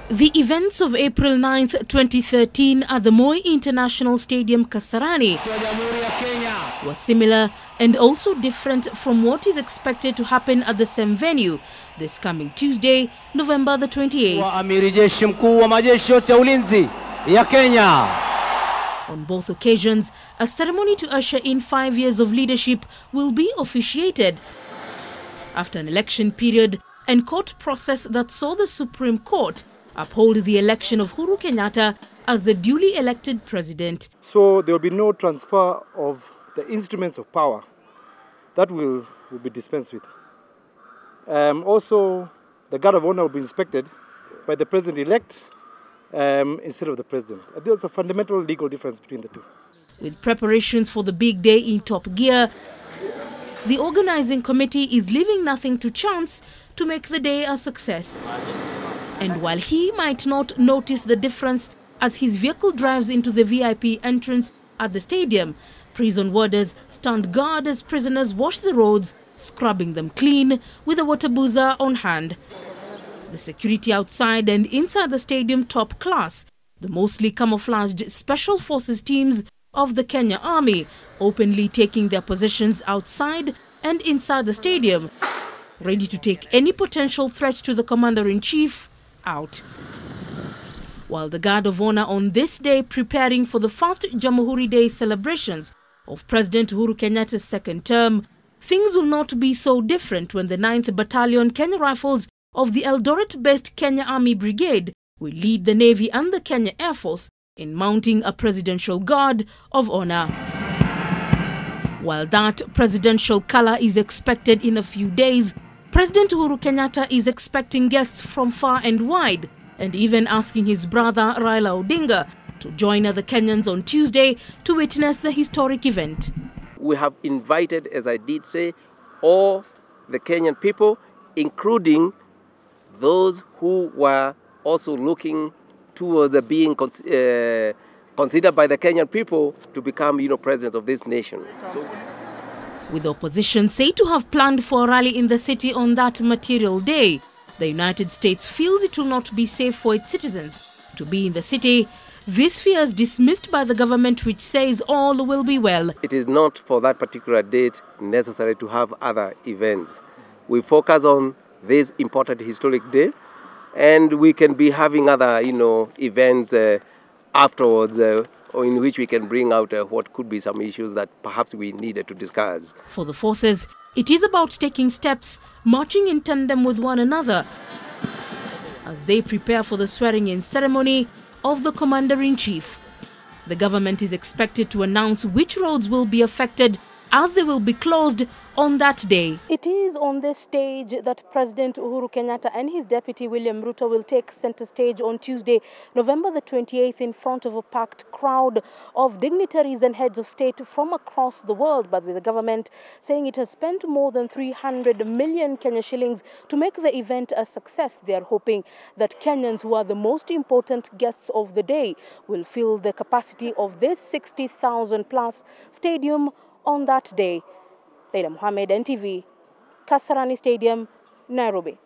The events of April 9th, 2013 at the Moi International Stadium, Kasarani were similar and also different from what is expected to happen at the same venue this coming Tuesday, November the 28th. Amiri Jeshi Mkuu wa Majeshi yote ya Ulinzi ya Kenya. On both occasions, a ceremony to usher in 5 years of leadership will be officiated after an election period and court process that saw the Supreme Court uphold the election of Uhuru Kenyatta as the duly elected president. So there will be no transfer of the instruments of power. That will be dispensed with. Also, the guard of honor will be inspected by the president-elect instead of the president. There's a fundamental legal difference between the two. With preparations for the big day in top gear, the organizing committee is leaving nothing to chance to make the day a success. And while he might not notice the difference as his vehicle drives into the VIP entrance at the stadium, prison warders stand guard as prisoners wash the roads, scrubbing them clean with a water boozer on hand. The security outside and inside the stadium top class. The mostly camouflaged special forces teams of the Kenya Army openly taking their positions outside and inside the stadium, ready to take any potential threat to the commander-in-chief out. While the Guard of Honor on this day preparing for the first Jamhuri Day celebrations of President Uhuru Kenyatta's second term, things will not be so different when the 9th Battalion Kenya Rifles of the Eldoret-based Kenya Army Brigade will lead the Navy and the Kenya Air Force in mounting a presidential guard of honor. While that presidential color is expected in a few days, President Uhuru Kenyatta is expecting guests from far and wide and even asking his brother Leila Odinga to join other Kenyans on Tuesday to witness the historic event. We have invited, as I did say, all the Kenyan people, including those who were also looking towards being considered by the Kenyan people to become, president of this nation. With the opposition said to have planned for a rally in the city on that material day, the United States feels it will not be safe for its citizens to be in the city. This fear is dismissed by the government, which says all will be well. It is not for that particular date necessary to have other events. We focus on this important historic day, and we can be having other, events afterwards, or in which we can bring out what could be some issues that perhaps we needed to discuss. For the forces, it is about taking steps, marching in tandem with one another as they prepare for the swearing-in ceremony of the Commander-in-Chief. The government is expected to announce which roads will be affected as they will be closed on that day. It is on this stage that President Uhuru Kenyatta and his Deputy William Ruto will take center stage on Tuesday, November the 28th, in front of a packed crowd of dignitaries and heads of state from across the world, but with the government saying it has spent more than 300 million Kenya shillings to make the event a success. They are hoping that Kenyans, who are the most important guests of the day, will fill the capacity of this 60,000 plus stadium on that day. Leila Mohammed, NTV, Kasarani Stadium, Nairobi.